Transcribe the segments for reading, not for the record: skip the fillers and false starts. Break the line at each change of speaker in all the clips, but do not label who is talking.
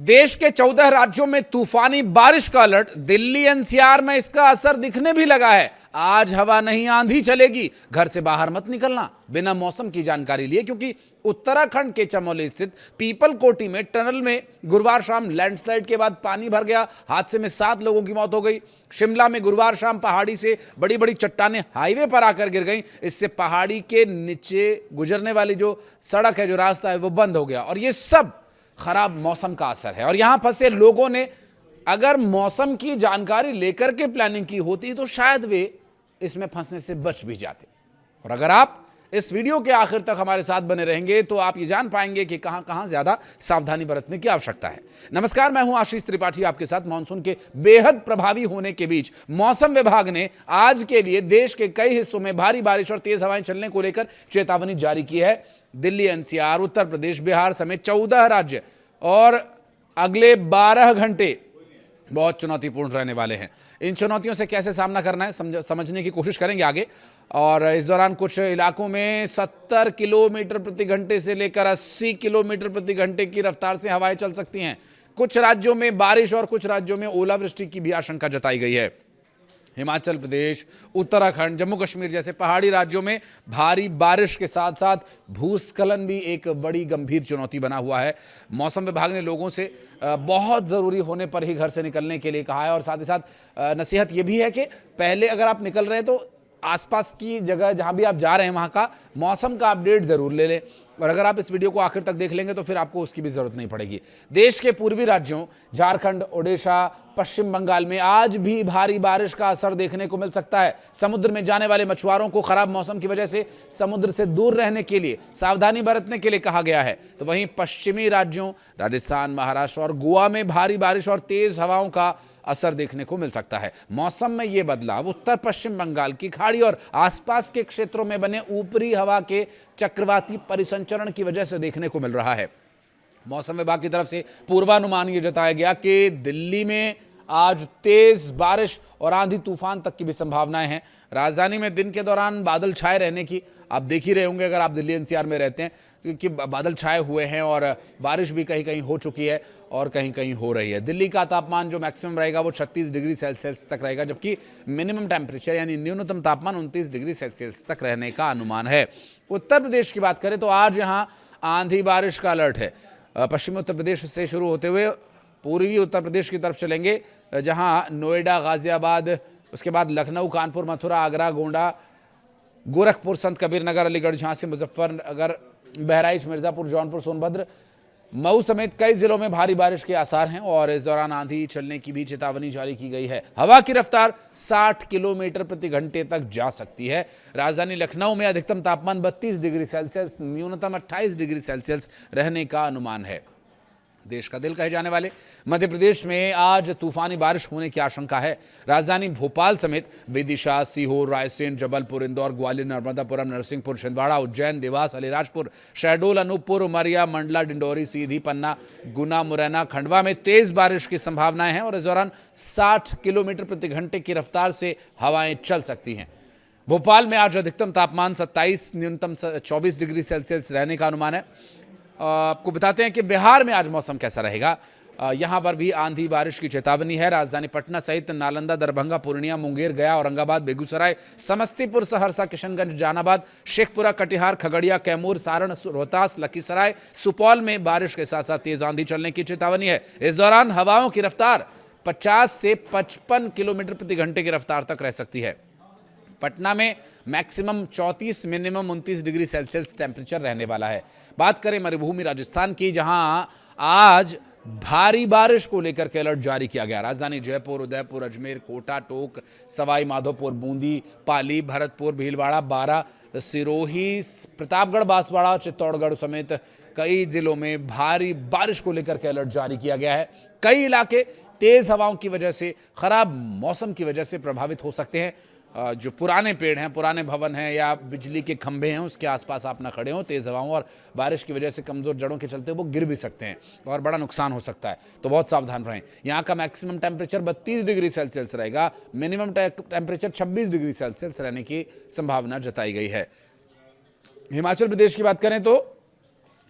देश के 14 राज्यों में तूफानी बारिश का अलर्ट। दिल्ली एनसीआर में इसका असर दिखने भी लगा है। आज हवा नहीं आंधी चलेगी, घर से बाहर मत निकलना बिना मौसम की जानकारी लिए, क्योंकि उत्तराखंड के चमोली स्थित पीपल कोटी में टनल में गुरुवार शाम लैंडस्लाइड के बाद पानी भर गया। हादसे में 7 लोगों की मौत हो गई। शिमला में गुरुवार शाम पहाड़ी से बड़ी बड़ी चट्टानें हाईवे पर आकर गिर गईं। इससे पहाड़ी के नीचे गुजरने वाली जो सड़क है, जो रास्ता है, वो बंद हो गया। और ये सब खराब मौसम का असर है। और यहां फंसे लोगों ने अगर मौसम की जानकारी लेकर के प्लानिंग की होती तो शायद वे इसमें फंसने से बच भी जाते। और अगर आप इस वीडियो के आखिर तक हमारे साथ बने रहेंगे तो आप ये जान पाएंगे कि कहां कहां ज्यादा सावधानी बरतने की आवश्यकता है। नमस्कार, मैं हूं आशीष त्रिपाठी आपके साथ। मानसून के बेहद प्रभावी होने के बीच मौसम विभाग ने आज के लिए देश के कई हिस्सों में भारी बारिश और तेज हवाएं चलने को लेकर चेतावनी जारी की है। दिल्ली एनसीआर, उत्तर प्रदेश, बिहार समेत 14 राज्य और अगले 12 घंटे बहुत चुनौतीपूर्ण रहने वाले हैं। इन चुनौतियों से कैसे सामना करना है समझने की कोशिश करेंगे आगे। और इस दौरान कुछ इलाकों में 70 किलोमीटर प्रति घंटे से लेकर 80 किलोमीटर प्रति घंटे की रफ्तार से हवाएं चल सकती हैं। कुछ राज्यों में बारिश और कुछ राज्यों में ओलावृष्टि की भी आशंका जताई गई है। हिमाचल प्रदेश, उत्तराखंड, जम्मू कश्मीर जैसे पहाड़ी राज्यों में भारी बारिश के साथ साथ भूस्खलन भी एक बड़ी गंभीर चुनौती बना हुआ है। मौसम विभाग ने लोगों से बहुत ज़रूरी होने पर ही घर से निकलने के लिए कहा है। और साथ ही साथ नसीहत ये भी है कि पहले अगर आप निकल रहे हैं तो आसपास की जगह जहां भी आप जा रहे हैं वहां का मौसम का अपडेट जरूर ले लें। और अगर आप इस वीडियो को आखिर तक देख लेंगे तो फिर आपको उसकी भी जरूरत नहीं पड़ेगी। देश के पूर्वी राज्यों झारखंड, ओडिशा, पश्चिम बंगाल में आज भी भारी बारिश का असर देखने को मिल सकता है। समुद्र में जाने वाले मछुआरों को खराब मौसम की वजह से समुद्र से दूर रहने के लिए सावधानी बरतने के लिए कहा गया है। तो वहीं पश्चिमी राज्यों राजस्थान, महाराष्ट्र और गोवा में भारी बारिश और तेज हवाओं का असर देखने को मिल सकता है। मौसम में यह बदलाव उत्तर पश्चिम बंगाल की खाड़ी और आसपास के क्षेत्रों में बने ऊपरी हवा के चक्रवाती परिसंचरण की वजह से देखने को मिल रहा है। मौसम विभाग की तरफ से पूर्वानुमान यह जताया गया कि दिल्ली में आज तेज बारिश और आंधी तूफान तक की भी संभावनाएं हैं। राजधानी में दिन के दौरान बादल छाए रहने की आप देख ही रहे होंगे अगर आप दिल्ली एनसीआर में रहते हैं, क्योंकि बादल छाए हुए हैं और बारिश भी कहीं कहीं हो चुकी है और कहीं कहीं हो रही है। दिल्ली का तापमान जो मैक्सिमम रहेगा वो 36 डिग्री सेल्सियस तक रहेगा, जबकि मिनिमम टेम्परेचर यानी न्यूनतम तापमान 29 डिग्री सेल्सियस तक रहने का अनुमान है। उत्तर प्रदेश की बात करें तो आज यहाँ आंधी बारिश का अलर्ट है। पश्चिमी उत्तर प्रदेश से शुरू होते हुए पूर्वी उत्तर प्रदेश की तरफ चलेंगे, जहाँ नोएडा, गाजियाबाद, उसके बाद लखनऊ, कानपुर, मथुरा, आगरा, गोंडा, गोरखपुर, संत कबीर नगर, अलीगढ़, झांसी, मुजफ्फरनगर, बहराइच, मिर्जापुर, जौनपुर, सोनभद्र, मऊ समेत कई जिलों में भारी बारिश के आसार हैं। और इस दौरान आंधी चलने की भी चेतावनी जारी की गई है। हवा की रफ्तार 60 किलोमीटर प्रति घंटे तक जा सकती है। राजधानी लखनऊ में अधिकतम तापमान 32 डिग्री सेल्सियस, न्यूनतम 28 डिग्री सेल्सियस रहने का अनुमान है। देश का दिल कहे जाने वाले मध्य प्रदेश में आज तूफानी बारिश होने की आशंका है। राजधानी भोपाल समेत विदिशा, सीहोर, रायसेन, जबलपुर, इंदौर, ग्वालियर, नर्मदापुरम, नरसिंहपुर, छिंदवाड़ा, उज्जैन, देवास, अलीराजपुर, शहडोल, अनूपपुर, उमरिया, मंडला, डिंडोरी, सीधी, पन्ना, गुना, मुरैना, खंडवा में तेज बारिश की संभावनाएं हैं। और इस दौरान 60 किलोमीटर प्रति घंटे की रफ्तार से हवाएं चल सकती हैं। भोपाल में आज अधिकतम तापमान 27, न्यूनतम 24 डिग्री सेल्सियस रहने का अनुमान है। आपको बताते हैं कि बिहार में आज मौसम कैसा रहेगा। यहां पर भी आंधी बारिश की चेतावनी है। राजधानी पटना सहित नालंदा, दरभंगा, पूर्णिया, मुंगेर, गया, औरंगाबाद, बेगूसराय, समस्तीपुर, सहरसा, किशनगंज, जहानाबाद, शेखपुरा, कटिहार, खगड़िया, कैमूर, सारण, रोहतास, लखीसराय, सुपौल में बारिश के साथ साथ तेज आंधी चलने की चेतावनी है। इस दौरान हवाओं की रफ्तार 50 से 55 किलोमीटर प्रति घंटे की रफ्तार तक रह सकती है। पटना में maximum 34, minimum 29 degree Celsius temperature रहने वाला है। बात करें मरुभूमि राजस्थान की, जहां आज भारी बारिश को लेकर के अलर्ट जारी किया गया। राजधानी जयपुर, उदयपुर, अजमेर, कोटा, टोंक, सवाई माधोपुर, बूंदी, पाली, भरतपुर, भीलवाड़ा, बारा, सिरोही, प्रतापगढ़, बांसवाड़ा, चित्तौड़गढ़ समेत कई जिलों में भारी बारिश को लेकर के अलर्ट जारी किया गया है। कई इलाके तेज हवाओं की वजह से, खराब मौसम की वजह से प्रभावित हो सकते हैं। जो पुराने पेड़ हैं, पुराने भवन हैं या बिजली के खंभे हैं, उसके आसपास आप ना खड़े हों। तेज हवाओं और बारिश की वजह से कमजोर जड़ों के चलते वो गिर भी सकते हैं और बड़ा नुकसान हो सकता है, तो बहुत सावधान रहें। यहाँ का मैक्सिमम टेम्परेचर 32 डिग्री सेल्सियस रहेगा, मिनिमम टेम्परेचर 26 डिग्री सेल्सियस रहने की संभावना जताई गई है। हिमाचल प्रदेश की बात करें तो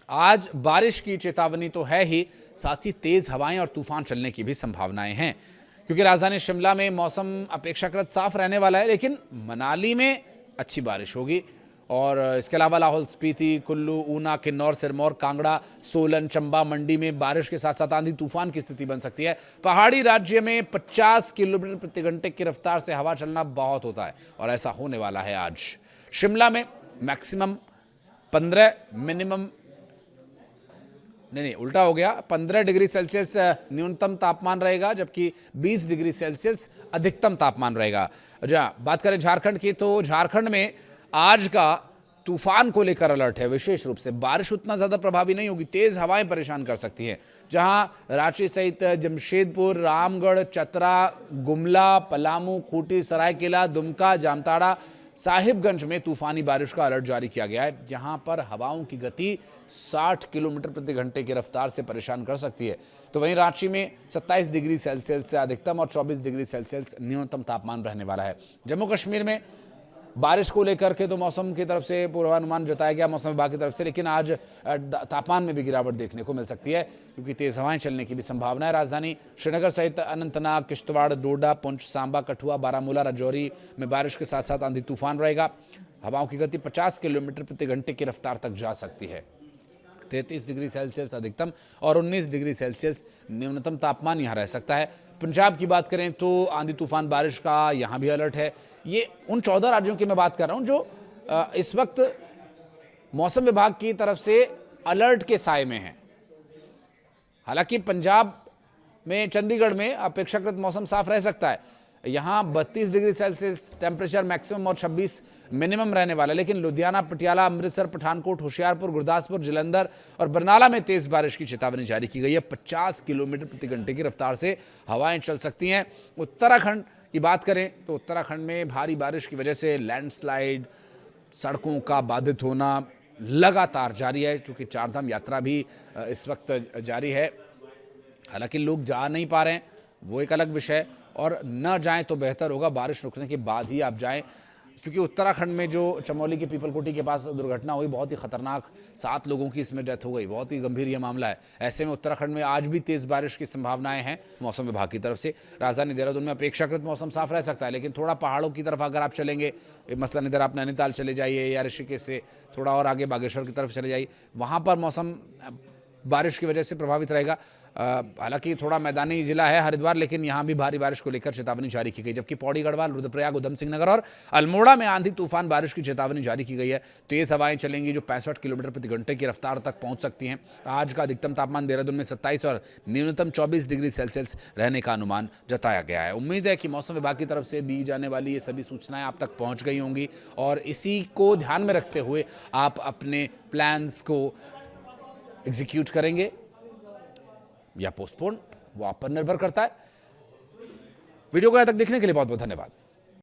आज बारिश की चेतावनी तो है ही, साथ ही तेज हवाएं और तूफान चलने की भी संभावनाएं हैं, क्योंकि राजधानी शिमला में मौसम अपेक्षाकृत साफ रहने वाला है, लेकिन मनाली में अच्छी बारिश होगी। और इसके अलावा लाहौल स्पीति, कुल्लू, ऊना, किन्नौर, सिरमौर, कांगड़ा, सोलन, चंबा, मंडी में बारिश के साथ साथ आंधी तूफान की स्थिति बन सकती है। पहाड़ी राज्य में 50 किलोमीटर प्रति घंटे की रफ्तार से हवा चलना बहुत होता है और ऐसा होने वाला है आज। शिमला में मैक्सिमम 15, मिनिमम नहीं उल्टा हो गया, 15 डिग्री सेल्सियस न्यूनतम तापमान रहेगा, जबकि 20 डिग्री सेल्सियस अधिकतम तापमान रहेगा। जहाँ बात करें झारखंड की, तो झारखंड में आज का तूफान को लेकर अलर्ट है। विशेष रूप से बारिश उतना ज्यादा प्रभावी नहीं होगी, तेज हवाएं परेशान कर सकती हैं। जहां रांची सहित जमशेदपुर, रामगढ़, चतरा, गुमला, पलामू, खूंटी, सरायकेला, दुमका, जामताड़ा, साहिबगंज में तूफानी बारिश का अलर्ट जारी किया गया है, जहां पर हवाओं की गति 60 किलोमीटर प्रति घंटे की रफ्तार से परेशान कर सकती है। तो वहीं रांची में 27 डिग्री सेल्सियस से अधिकतम और 24 डिग्री सेल्सियस न्यूनतम तापमान रहने वाला है। जम्मू कश्मीर में बारिश को लेकर के तो मौसम की तरफ से पूर्वानुमान जताया गया मौसम विभाग की तरफ से, लेकिन आज तापमान में भी गिरावट देखने को मिल सकती है, क्योंकि तेज हवाएं चलने की भी संभावना है। राजधानी श्रीनगर सहित अनंतनाग, किश्तवाड़, डोडा, पुंछ, सांबा, कठुआ, बारामूला, राजौरी में बारिश के साथ साथ आंधी तूफान रहेगा। हवाओं की गति 50 किलोमीटर प्रति घंटे की रफ्तार तक जा सकती है। 33 डिग्री सेल्सियस अधिकतम और 19 डिग्री सेल्सियस न्यूनतम तापमान यहाँ रह सकता है। पंजाब की बात करें तो आंधी तूफान बारिश का यहाँ भी अलर्ट है। ये उन 14 राज्यों की मैं बात कर रहा हूँ जो इस वक्त मौसम विभाग की तरफ से अलर्ट के साए में हैं। हालांकि पंजाब में, चंडीगढ़ में अपेक्षाकृत मौसम साफ रह सकता है। यहाँ 32 डिग्री सेल्सियस टेम्परेचर मैक्सिमम और 26 मिनिमम रहने वाला है, लेकिन लुधियाना, पटियाला, अमृतसर, पठानकोट, होशियारपुर, गुरदासपुर, जलंधर और बरनाला में तेज बारिश की चेतावनी जारी की गई है। 50 किलोमीटर प्रति घंटे की रफ्तार से हवाएं चल सकती हैं। उत्तराखंड की बात करें तो उत्तराखंड में भारी बारिश की वजह से लैंडस्लाइड, सड़कों का बाधित होना लगातार जारी है, क्योंकि चारधाम यात्रा भी इस वक्त जारी है। हालांकि लोग जा नहीं पा रहे हैं, वो एक अलग विषय, और न जाएं तो बेहतर होगा, बारिश रुकने के बाद ही आप जाएं, क्योंकि उत्तराखंड में जो चमोली के पीपलकोटी के पास दुर्घटना हुई, बहुत ही खतरनाक, 7 लोगों की इसमें डेथ हो गई, बहुत ही गंभीर यह मामला है। ऐसे में उत्तराखंड में आज भी तेज बारिश की संभावनाएं हैं मौसम विभाग की तरफ से। राजधानी देहरादून में अपेक्षाकृत मौसम साफ रह सकता है, लेकिन थोड़ा पहाड़ों की तरफ अगर आप चलेंगे, मसलन इधर आप नैनीताल चले जाइए या ऋषिकेश से थोड़ा और आगे बागेश्वर की तरफ चले जाइए, वहाँ पर मौसम बारिश की वजह से प्रभावित रहेगा। हालांकि थोड़ा मैदानी जिला है हरिद्वार, लेकिन यहाँ भी भारी बारिश को लेकर चेतावनी जारी की गई, जबकि पौड़ी, गढ़वाल, रुद्रप्रयाग, उधम सिंह नगर और अल्मोड़ा में आंधी तूफान बारिश की चेतावनी जारी की गई है। तेज हवाएं चलेंगी जो 65 किलोमीटर प्रति घंटे की रफ्तार तक पहुंच सकती हैं। आज का अधिकतम तापमान देहरादून में 27 और न्यूनतम 24 डिग्री सेल्सियस रहने का अनुमान जताया गया है। उम्मीद है कि मौसम विभाग की तरफ से दी जाने वाली ये सभी सूचनाएं आप तक पहुंच गई होंगी, और इसी को ध्यान में रखते हुए आप अपने प्लान्स को एग्जीक्यूट करेंगे या पोस्टपोन, वो आप पर निर्भर करता है। वीडियो को यहां तक देखने के लिए बहुत बहुत धन्यवाद।